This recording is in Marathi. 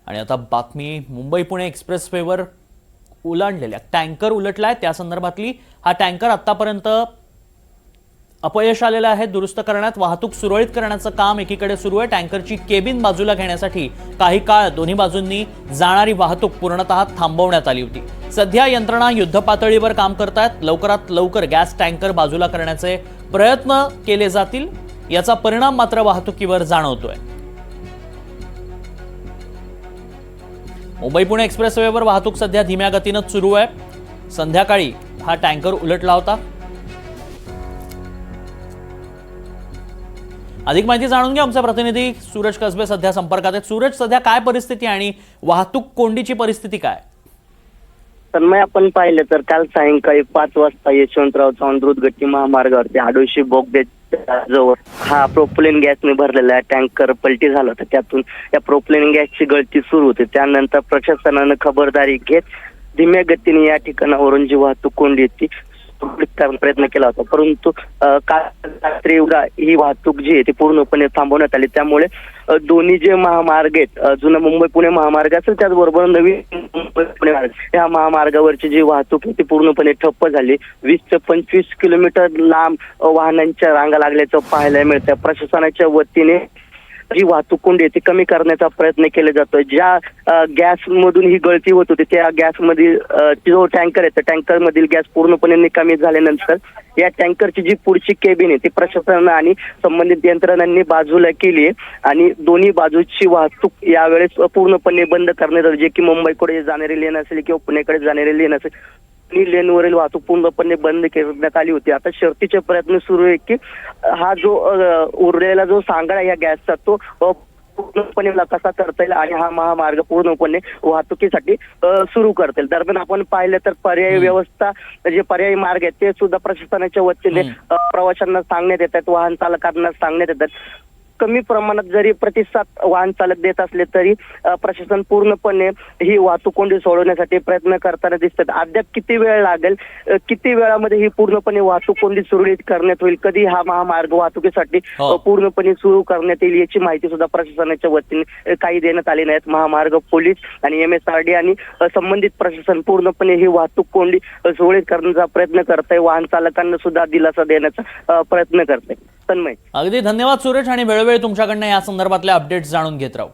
आणि आता बातमी मुंबई पुणे एक्सप्रेसवेवर उलाढलेल्या टँकर उलटलाय त्या संदर्भातली। हा टँकर आतापर्यंत अपयश आलेलं आहे दुरुस्त करण्यात। वाहतूक सुरळीत करण्याचं काम एकीकडे सुरू आहे। टँकरची केबिन बाजूला घेण्यासाठी काही काळ दोन्ही बाजूंनी जाणारी वाहतूक पूर्णतः थांबवण्यात आली होती। सध्या यंत्रणा युद्धपातळीवर काम करतात। लवकरात लवकर गॅस टँकर बाजूला करण्याचे प्रयत्न केले जातील। याचा परिणाम मात्र वाहतुकीवर जाणवतोय। मुंबई पुणे एक्सप्रेसवेवर वाहतूक सध्या धीम्या गतीने सुरू आहे। संध्याकाळी हा टँकर उलटला होता। अधिक माहिती जाणून घ्या आमचे प्रतिनिधी सूरज कसबे सध्या संपर्कात आहेत। सूरज, सध्या काय परिस्थिती आणि वाहतूक कोंडीची परिस्थिती काय? तन्मय, आपण पाहिलं तर काल सायंकाळी 5 वाजता यशवंतराव चव्हाण द्रुतगती महामार्गावरती आडोशी बोगद्याच्या जवळ हा प्रोपलेन गॅसने भरलेला टँकर पलटी झाला होता। त्यातून या प्रोपलेन गॅसची गळती सुरू होती। त्यानंतर प्रशासनानं खबरदारी घेत धीम्या गतीने या ठिकाणावरून जी वाहतूक कोंडी ती प्रयत्न केला होता, परंतु काल रात्री ही वाहतूक जी आहे ती पूर्णपणे थांबवण्यात आली। त्यामुळे दोन्ही जे महामार्ग आहेत, जुना मुंबई पुणे महामार्ग असेल त्याचबरोबर नवीन मुंबई पुणे मार्ग, या महामार्गावरची जी वाहतूक आहे ती पूर्णपणे ठप्प झाली। 20 ते 25 किलोमीटर लांब वाहनांच्या रांगा लागल्याचं पाहायला मिळतं। प्रशासनाच्या वतीने जी वाहतूक कोंडी आहे ती कमी करण्याचा प्रयत्न केला जातोय। ज्या गॅस मधून ही गळती होत होती त्या गॅस मधील जो टँकर आहे त्या टँकर मधील गॅस पूर्णपणे निकामी झाल्यानंतर या टँकरची जी पुढची केबिन आहे ती प्रशासनानं आणि संबंधित यंत्रणांनी बाजूला केली आहे आणि दोन्ही बाजूची वाहतूक यावेळेस पूर्णपणे बंद करण्यात आली। जे की मुंबईकडे जाणारी लेन असेल किंवा पुणेकडे जाणारी लेन असेल, लेनवरील वाहतूक पूर्णपणे बंद करण्यात आली होती। आता शर्थीचे प्रयत्न सुरू आहे की हा जो उरलेला जो सांगाडा या गॅसचा तो पूर्णपणे कसा करता येईल आणि हा महामार्ग पूर्णपणे वाहतुकीसाठी सुरू करता येईल। दरम्यान आपण पाहिलं तर पर्यायी व्यवस्था, जे पर्यायी मार्ग आहेत ते सुद्धा प्रशासनाच्या वतीने प्रवाशांना सांगण्यात येतात, वाहन चालकांना सांगण्यात येतात। कमी प्रमाणात जरी प्रतिसाद वाहन चालक देत असले तरी प्रशासन पूर्णपणे ही वाहतूक कोंडी सोडवण्यासाठी प्रयत्न करताना दिसतात। अद्याप किती वेळ लागेल, किती वेळामध्ये ही पूर्णपणे वाहतूक कोंडी सुरळीत करण्यात होईल, कधी हा महामार्ग वाहतुकीसाठी पूर्णपणे सुरू करण्यात येईल याची माहिती सुद्धा प्रशासनाच्या वतीने काही देण्यात आली नाहीत। महामार्ग पोलीस आणि MSRD आणि संबंधित प्रशासन पूर्णपणे ही वाहतूक कोंडी सुरळीत करण्याचा प्रयत्न करत आहे। वाहन चालकांना सुद्धा दिलासा देण्याचा प्रयत्न करत आहे। तन्मय, अगदी धन्यवाद सूरज, आणि वेळोवेळी तुमच्याकडनं या संदर्भातल्या अपडेट्स जाणून घेत राहू।